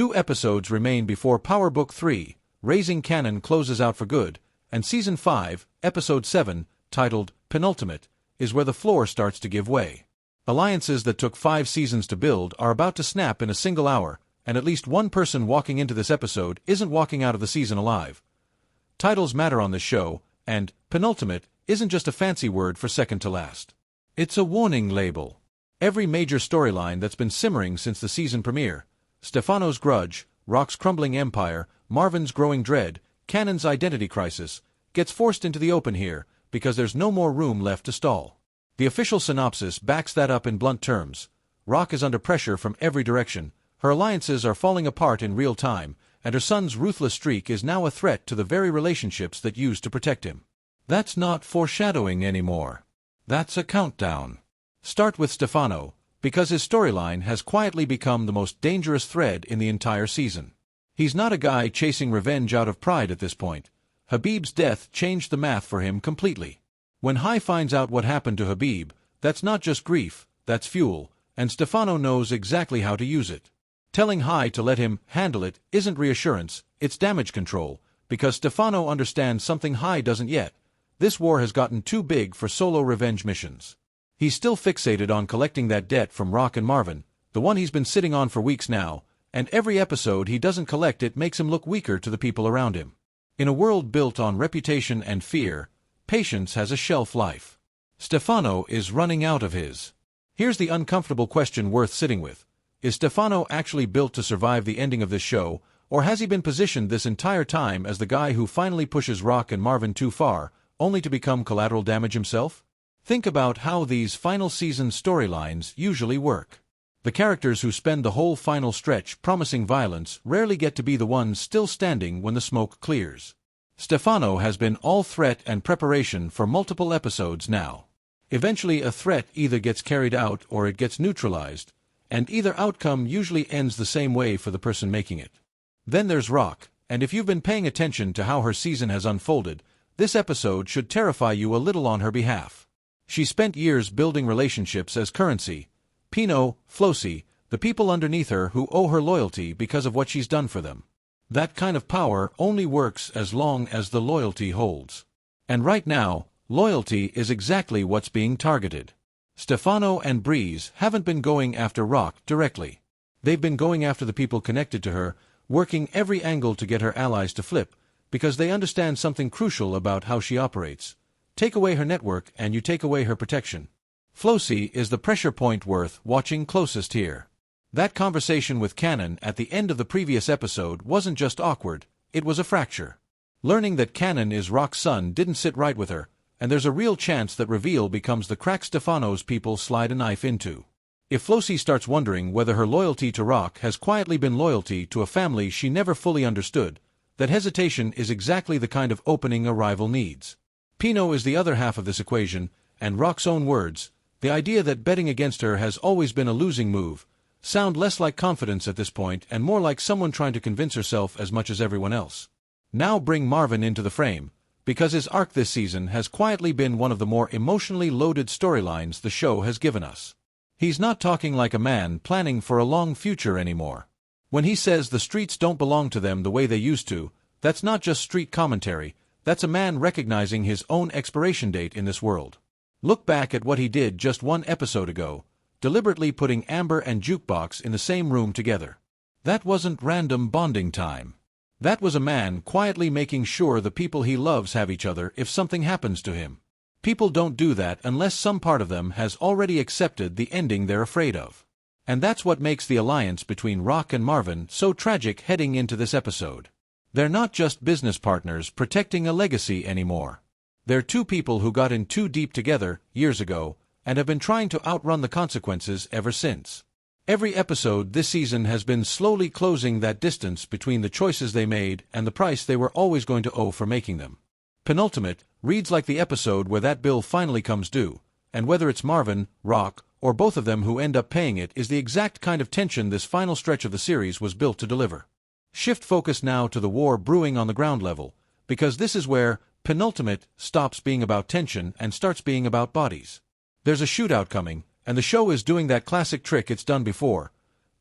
2 episodes remain before Power Book 3, Raising Kanan, closes out for good, and Season 5, Episode 7, titled Penultimate, is where the floor starts to give way. Alliances that took 5 seasons to build are about to snap in a single hour, and at least one person walking into this episode isn't walking out of the season alive. Titles matter on this show, and penultimate isn't just a fancy word for second to last. It's a warning label. Every major storyline that's been simmering since the season premiere, Stefano's grudge, Rock's crumbling empire, Marvin's growing dread, Kanan's identity crisis, gets forced into the open here because there's no more room left to stall. The official synopsis backs that up in blunt terms. Rock is under pressure from every direction, her alliances are falling apart in real time, and her son's ruthless streak is now a threat to the very relationships that used to protect him. That's not foreshadowing anymore. That's a countdown. Start with Stefano, because his storyline has quietly become the most dangerous thread in the entire season. He's not a guy chasing revenge out of pride at this point. Habib's death changed the math for him completely. When Hai finds out what happened to Habib, that's not just grief, that's fuel, and Stefano knows exactly how to use it. Telling Hai to let him handle it isn't reassurance, it's damage control, because Stefano understands something Hai doesn't yet. This war has gotten too big for solo revenge missions. He's still fixated on collecting that debt from Rock and Marvin, the one he's been sitting on for weeks now, and every episode he doesn't collect it makes him look weaker to the people around him. In a world built on reputation and fear, patience has a shelf life. Stefano is running out of his. Here's the uncomfortable question worth sitting with. Is Stefano actually built to survive the ending of this show, or has he been positioned this entire time as the guy who finally pushes Rock and Marvin too far, only to become collateral damage himself? Think about how these final season storylines usually work. The characters who spend the whole final stretch promising violence rarely get to be the ones still standing when the smoke clears. Stefano has been all threat and preparation for multiple episodes now. Eventually a threat either gets carried out or it gets neutralized, and either outcome usually ends the same way for the person making it. Then there's Rock, and if you've been paying attention to how her season has unfolded, this episode should terrify you a little on her behalf. She spent years building relationships as currency. Pino, Flosi, the people underneath her who owe her loyalty because of what she's done for them. That kind of power only works as long as the loyalty holds. And right now, loyalty is exactly what's being targeted. Stefano and Breeze haven't been going after Rock directly. They've been going after the people connected to her, working every angle to get her allies to flip, because they understand something crucial about how she operates. Take away her network and you take away her protection. Flosi is the pressure point worth watching closest here. That conversation with Kanan at the end of the previous episode wasn't just awkward, it was a fracture. Learning that Kanan is Rock's son didn't sit right with her, and there's a real chance that reveal becomes the crack Stefano's people slide a knife into. If Flosi starts wondering whether her loyalty to Rock has quietly been loyalty to a family she never fully understood, that hesitation is exactly the kind of opening a rival needs. Pino is the other half of this equation, and Rock's own words, the idea that betting against her has always been a losing move, sound less like confidence at this point and more like someone trying to convince herself as much as everyone else. Now bring Marvin into the frame, because his arc this season has quietly been one of the more emotionally loaded storylines the show has given us. He's not talking like a man planning for a long future anymore. When he says the streets don't belong to them the way they used to, that's not just street commentary, that's a man recognizing his own expiration date in this world. Look back at what he did just 1 episode ago, deliberately putting Amber and Jukebox in the same room together. That wasn't random bonding time. That was a man quietly making sure the people he loves have each other if something happens to him. People don't do that unless some part of them has already accepted the ending they're afraid of. And that's what makes the alliance between Rock and Marvin so tragic heading into this episode. They're not just business partners protecting a legacy anymore. They're 2 people who got in too deep together, years ago, and have been trying to outrun the consequences ever since. Every episode this season has been slowly closing that distance between the choices they made and the price they were always going to owe for making them. Penultimate reads like the episode where that bill finally comes due, and whether it's Marvin, Rock, or both of them who end up paying it is the exact kind of tension this final stretch of the series was built to deliver. Shift focus now to the war brewing on the ground level, because this is where Penultimate stops being about tension and starts being about bodies. There's a shootout coming, and the show is doing that classic trick it's done before.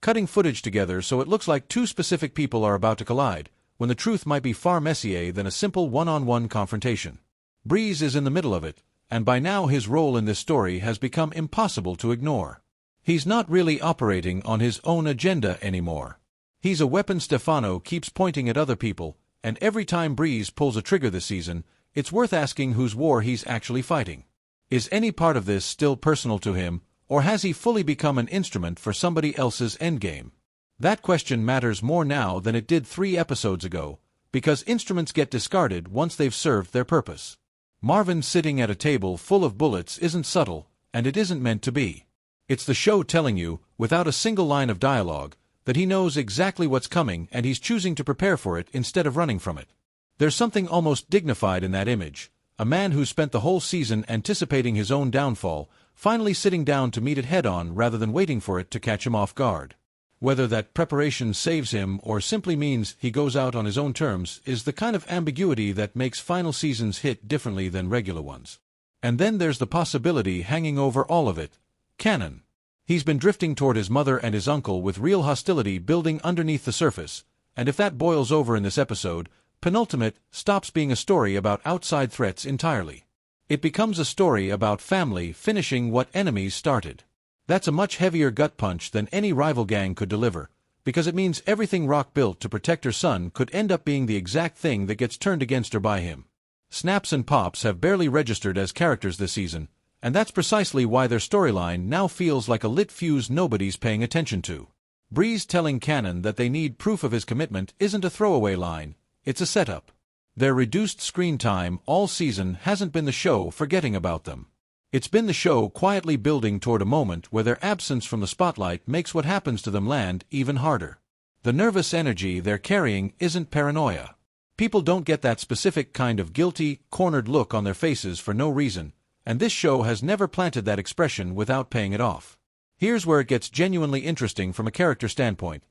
cutting footage together so it looks like two specific people are about to collide, when the truth might be far messier than a simple one-on-one confrontation. Breeze is in the middle of it, and by now his role in this story has become impossible to ignore. He's not really operating on his own agenda anymore. He's a weapon Stefano keeps pointing at other people, and every time Breeze pulls a trigger this season, it's worth asking whose war he's actually fighting. Is any part of this still personal to him, or has he fully become an instrument for somebody else's endgame? That question matters more now than it did 3 episodes ago, because instruments get discarded once they've served their purpose. Marvin sitting at a table full of bullets isn't subtle, and it isn't meant to be. It's the show telling you, without a single line of dialogue, that he knows exactly what's coming and he's choosing to prepare for it instead of running from it. There's something almost dignified in that image, a man who spent the whole season anticipating his own downfall, finally sitting down to meet it head-on rather than waiting for it to catch him off guard. Whether that preparation saves him or simply means he goes out on his own terms is the kind of ambiguity that makes final seasons hit differently than regular ones. And then there's the possibility hanging over all of it: Kanan. He's been drifting toward his mother and his uncle with real hostility building underneath the surface, and if that boils over in this episode, Penultimate stops being a story about outside threats entirely. It becomes a story about family finishing what enemies started. That's a much heavier gut punch than any rival gang could deliver, because it means everything Rock built to protect her son could end up being the exact thing that gets turned against her by him. Snaps and Pops have barely registered as characters this season, and that's precisely why their storyline now feels like a lit fuse nobody's paying attention to. Breeze telling Kanan that they need proof of his commitment isn't a throwaway line, it's a setup. Their reduced screen time all season hasn't been the show forgetting about them. It's been the show quietly building toward a moment where their absence from the spotlight makes what happens to them land even harder. The nervous energy they're carrying isn't paranoia. People don't get that specific kind of guilty, cornered look on their faces for no reason, and this show has never planted that expression without paying it off. Here's where it gets genuinely interesting from a character standpoint.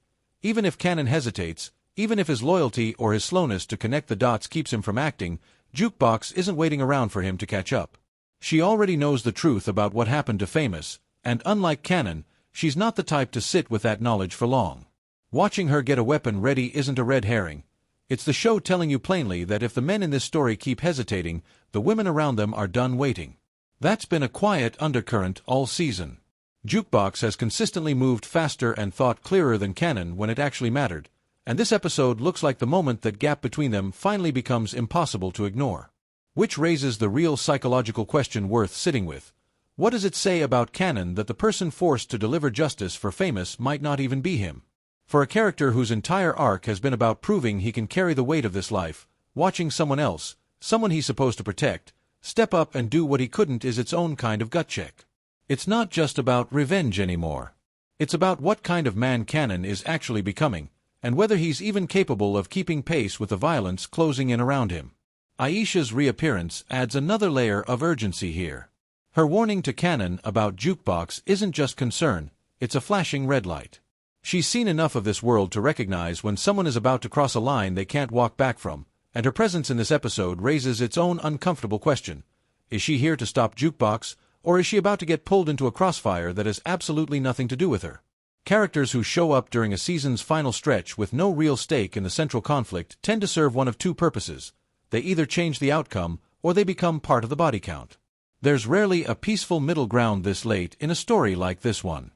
Even if Kanan hesitates, even if his loyalty or his slowness to connect the dots keeps him from acting, Jukebox isn't waiting around for him to catch up. She already knows the truth about what happened to Famous, and unlike Kanan, she's not the type to sit with that knowledge for long. Watching her get a weapon ready isn't a red herring. It's the show telling you plainly that if the men in this story keep hesitating, the women around them are done waiting. That's been a quiet undercurrent all season. Jukebox has consistently moved faster and thought clearer than Kanan when it actually mattered, and this episode looks like the moment that gap between them finally becomes impossible to ignore. Which raises the real psychological question worth sitting with. What does it say about Kanan that the person forced to deliver justice for Famous might not even be him? For a character whose entire arc has been about proving he can carry the weight of this life, watching someone else, someone he's supposed to protect, step up and do what he couldn't is its own kind of gut check. It's not just about revenge anymore. It's about what kind of man Kanan is actually becoming, and whether he's even capable of keeping pace with the violence closing in around him. Aisha's reappearance adds another layer of urgency here. Her warning to Kanan about Jukebox isn't just concern, it's a flashing red light. She's seen enough of this world to recognize when someone is about to cross a line they can't walk back from, and her presence in this episode raises its own uncomfortable question. Is she here to stop Jukebox, or is she about to get pulled into a crossfire that has absolutely nothing to do with her? Characters who show up during a season's final stretch with no real stake in the central conflict tend to serve one of two purposes. They either change the outcome, or they become part of the body count. There's rarely a peaceful middle ground this late in a story like this one.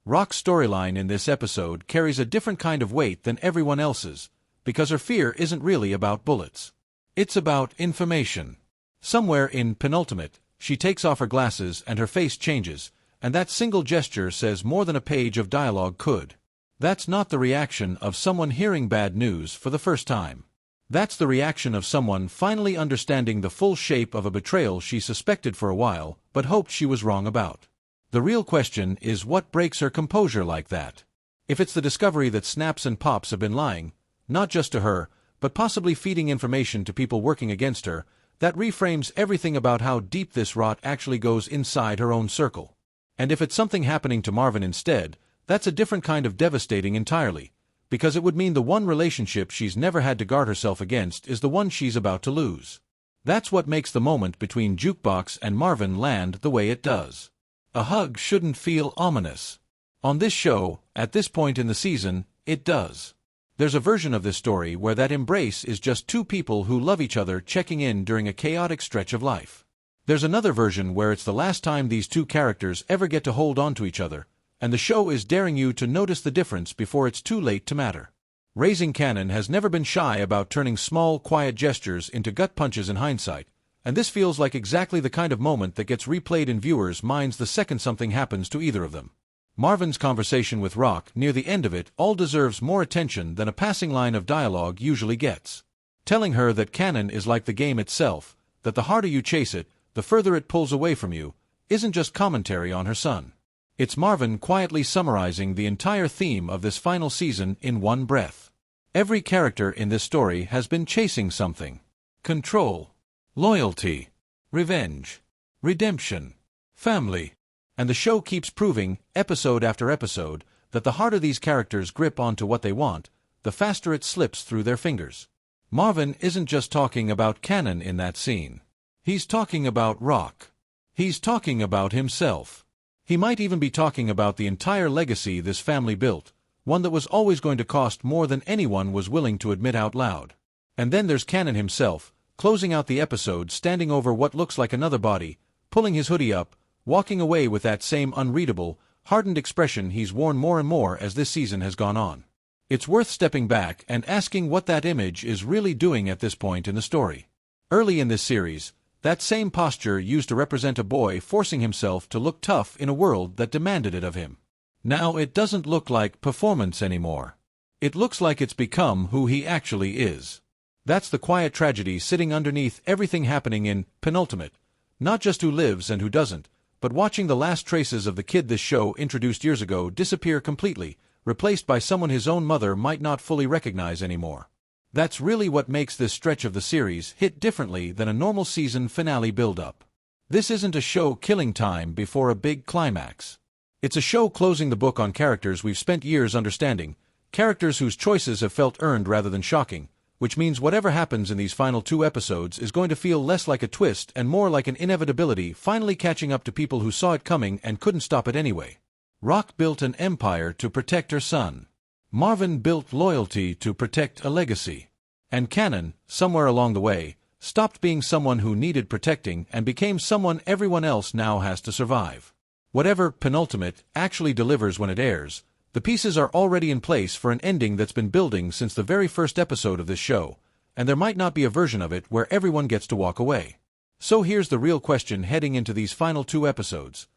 Rock's storyline in this episode carries a different kind of weight than everyone else's, because her fear isn't really about bullets. It's about information. Somewhere in Penultimate, she takes off her glasses and her face changes, and that single gesture says more than a page of dialogue could. That's not the reaction of someone hearing bad news for the first time. That's the reaction of someone finally understanding the full shape of a betrayal she suspected for a while, but hoped she was wrong about. The real question is what breaks her composure like that. If it's the discovery that Snaps and Pops have been lying, not just to her, but possibly feeding information to people working against her, that reframes everything about how deep this rot actually goes inside her own circle. And if it's something happening to Marvin instead, that's a different kind of devastating entirely, because it would mean the one relationship she's never had to guard herself against is the one she's about to lose. That's what makes the moment between Jukebox and Marvin land the way it does. A hug shouldn't feel ominous. On this show, at this point in the season, it does. There's a version of this story where that embrace is just two people who love each other checking in during a chaotic stretch of life. There's another version where it's the last time these two characters ever get to hold on to each other, and the show is daring you to notice the difference before it's too late to matter. Raising Kanan has never been shy about turning small, quiet gestures into gut punches in hindsight, and this feels like exactly the kind of moment that gets replayed in viewers' minds the second something happens to either of them. Marvin's conversation with Rock near the end of it all deserves more attention than a passing line of dialogue usually gets. Telling her that Kanan is like the game itself, that the harder you chase it, the further it pulls away from you, isn't just commentary on her son. It's Marvin quietly summarizing the entire theme of this final season in one breath. Every character in this story has been chasing something. Control, loyalty, revenge, redemption, family. And the show keeps proving, episode after episode, that the harder these characters grip onto what they want, the faster it slips through their fingers. Marvin isn't just talking about Kanan in that scene. He's talking about Rock. He's talking about himself. He might even be talking about the entire legacy this family built, one that was always going to cost more than anyone was willing to admit out loud. And then there's Kanan himself, closing out the episode standing over what looks like another body, pulling his hoodie up, walking away with that same unreadable, hardened expression he's worn more and more as this season has gone on. It's worth stepping back and asking what that image is really doing at this point in the story. Early in this series, that same posture used to represent a boy forcing himself to look tough in a world that demanded it of him. Now it doesn't look like performance anymore. It looks like it's become who he actually is. That's the quiet tragedy sitting underneath everything happening in Penultimate. Not just who lives and who doesn't, but watching the last traces of the kid this show introduced years ago disappear completely, replaced by someone his own mother might not fully recognize anymore. That's really what makes this stretch of the series hit differently than a normal season finale build-up. This isn't a show killing time before a big climax. It's a show closing the book on characters we've spent years understanding, characters whose choices have felt earned rather than shocking, which means whatever happens in these final 2 episodes is going to feel less like a twist and more like an inevitability finally catching up to people who saw it coming and couldn't stop it anyway. Rock built an empire to protect her son. Marvin built loyalty to protect a legacy. And Kanan, somewhere along the way, stopped being someone who needed protecting and became someone everyone else now has to survive. Whatever Penultimate actually delivers when it airs, the pieces are already in place for an ending that's been building since the very first episode of this show, and there might not be a version of it where everyone gets to walk away. So here's the real question heading into these final 2 episodes.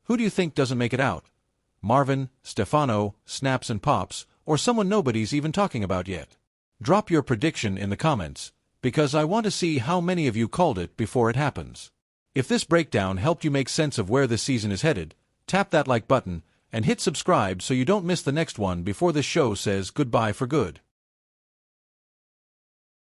Who do you think doesn't make it out? Marvin, Stefano, Snaps and Pops, or someone nobody's even talking about yet? Drop your prediction in the comments, because I want to see how many of you called it before it happens. If this breakdown helped you make sense of where this season is headed, tap that like button, and hit subscribe so you don't miss the next one before this show says goodbye for good.